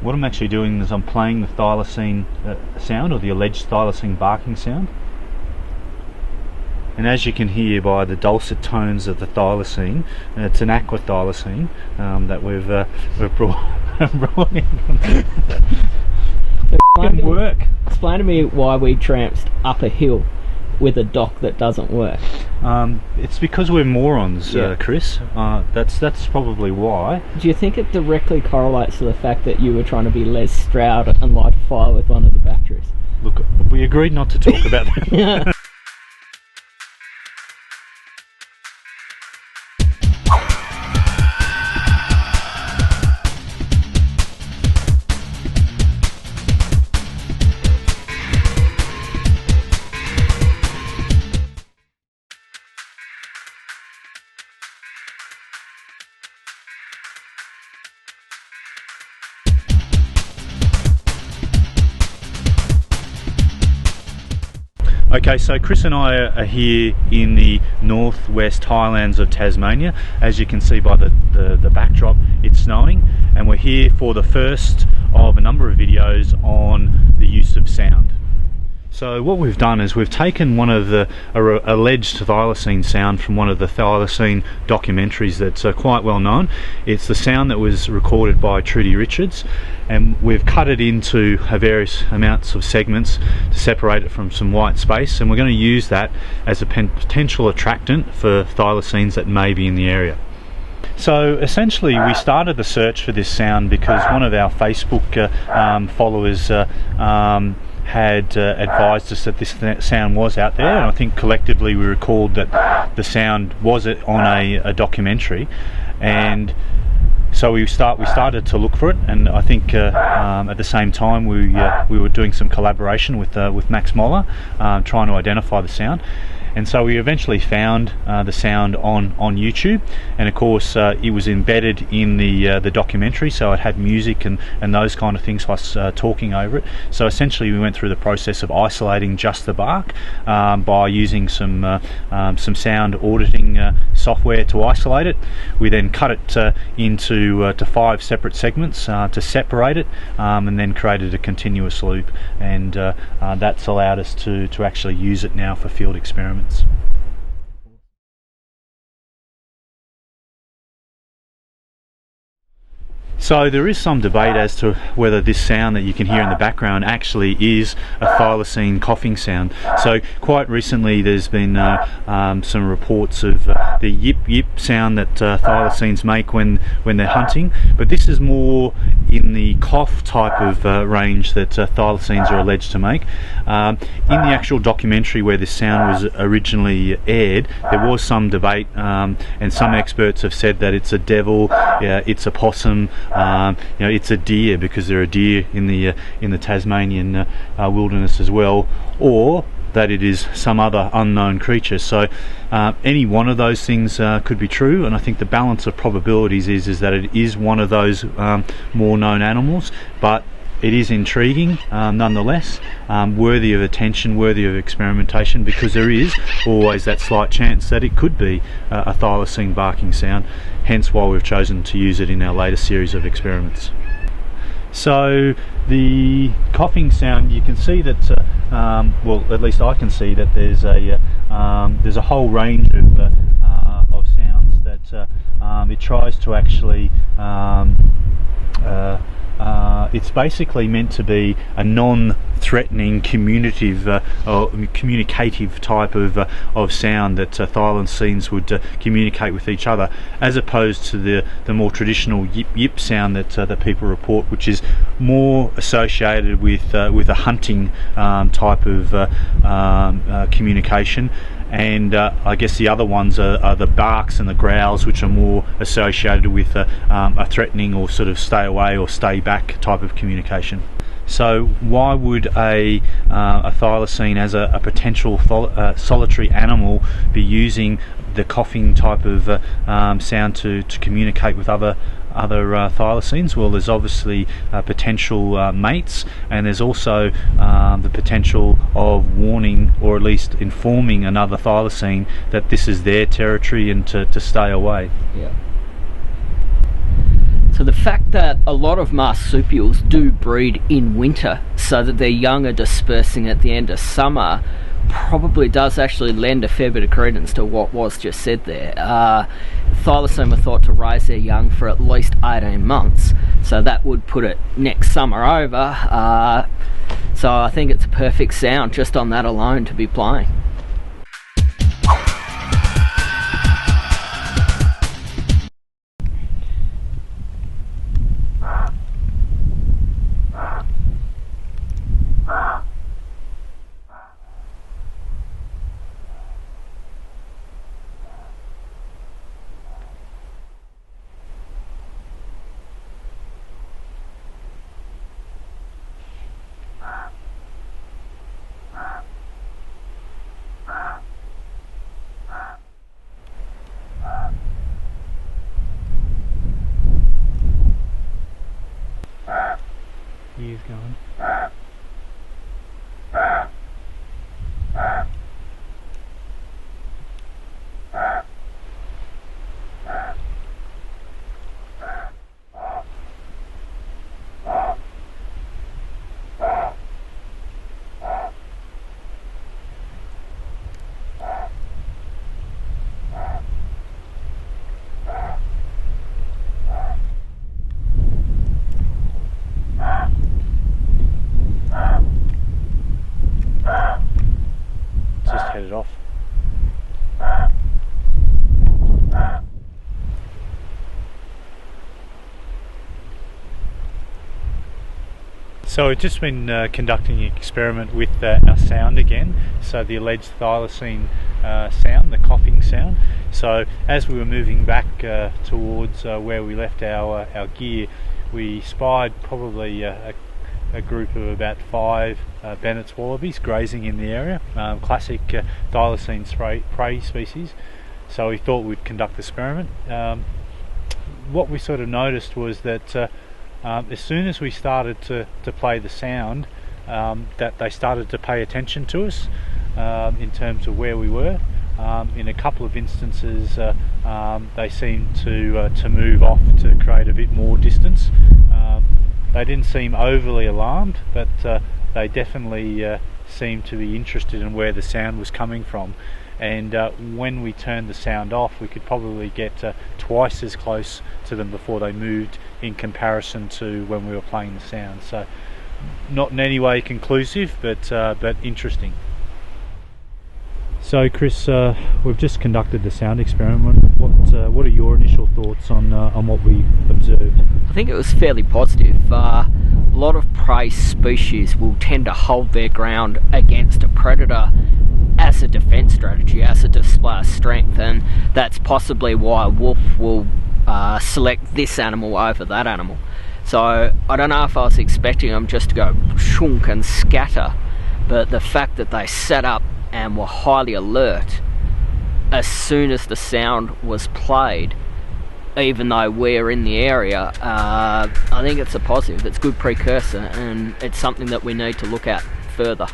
what I'm actually doing is I'm playing the thylacine sound, or the alleged thylacine barking sound. And as you can hear by the dulcet tones of the thylacine, it's an aqua thylacine that we've brought in. It can work. Explain to me why we tramped up a hill with a dock that doesn't work. It's because we're morons, Chris. That's probably why. Do you think it directly correlates to the fact that you were trying to be Les Stroud and light a fire with one of the batteries? Look, we agreed not to talk about that. Okay, so Chris and I are here in the northwest Highlands of Tasmania. As you can see by the backdrop, it's snowing, and we're here for the first of a number of videos on the use of sound. So what we've done is we've taken one of the alleged thylacine sound from one of the thylacine documentaries that's quite well known. It's the sound that was recorded by Trudy Richards, and we've cut it into various amounts of segments to separate it from some white space, and we're going to use that as a potential attractant for thylacines that may be in the area. So essentially we started the search for this sound because one of our Facebook followers had advised us that this sound was out there, and I think collectively we recalled that the sound was on a documentary, and so we started to look for it. And I think at the same time we were doing some collaboration with Max Moller, trying to identify the sound. And so we eventually found the sound on YouTube, and of course it was embedded in the documentary, so it had music and those kind of things, plus talking over it. So essentially we went through the process of isolating just the bark by using some sound auditing software to isolate it. We then cut it into 5 separate segments to separate it, and then created a continuous loop, and that's allowed us to actually use it now for field experiments. So there is some debate as to whether this sound that you can hear in the background actually is a thylacine coughing sound. So quite recently there's been some reports of the yip yip sound that thylacines make when they're hunting, but this is more in the cough type of range that thylacines are alleged to make. In the actual documentary where this sound was originally aired, there was some debate, and some experts have said that it's a devil, it's a possum, it's a deer, because there are deer in the Tasmanian wilderness as well, or that it is some other unknown creature. So any one of those things could be true, and I think the balance of probabilities is that it is one of those more known animals, but it is intriguing nonetheless, worthy of attention, worthy of experimentation, because there is always that slight chance that it could be a thylacine barking sound, hence why we've chosen to use it in our latest series of experiments. So the coughing sound, you can see that, well, at least I can see that there's a whole range of sounds that it tries to actually it's basically meant to be a non-threatening, communicative type of sound that thylacines would communicate with each other, as opposed to the more traditional yip yip sound that people report, which is more associated with a hunting type of communication. And I guess the other ones are the barks and the growls, which are more associated with a threatening or sort of stay away or stay back type of communication. So why would a thylacine as a potential solitary animal be using the coughing type of sound to communicate with other thylacines? Well, there's obviously potential mates, and there's also the potential of warning, or at least informing another thylacine that this is their territory and to stay away. Yeah. So the fact that a lot of marsupials do breed in winter so that their young are dispersing at the end of summer probably does actually lend a fair bit of credence to what was just said there. Thylacine were thought to raise their young for at least 18 months, so that would put it next summer over. So I think it's a perfect sound just on that alone to be playing. Years going. Headed off. So we've just been conducting an experiment with our sound again, so the alleged thylacine sound, the coughing sound. So as we were moving back towards where we left our gear, we spied probably a group of about 5 Bennett's wallabies grazing in the area, classic thylacine prey species. So we thought we'd conduct the experiment. What we sort of noticed was that as soon as we started to play the sound, that they started to pay attention to us in terms of where we were. In a couple of instances they seemed to move off to create a bit more distance. They didn't seem overly alarmed, but they definitely seemed to be interested in where the sound was coming from. And when we turned the sound off, we could probably get twice as close to them before they moved in comparison to when we were playing the sound. So not in any way conclusive, but interesting. So Chris, we've just conducted the sound experiment. What are your initial thoughts on what we observed? I think it was fairly positive. A lot of prey species will tend to hold their ground against a predator as a defense strategy, as a display of strength, and that's possibly why a wolf will select this animal over that animal. So I don't know if I was expecting them just to go shunk and scatter, but the fact that they set up and were highly alert as soon as the sound was played, even though we're in the area, I think it's a positive. It's a good precursor, and it's something that we need to look at further.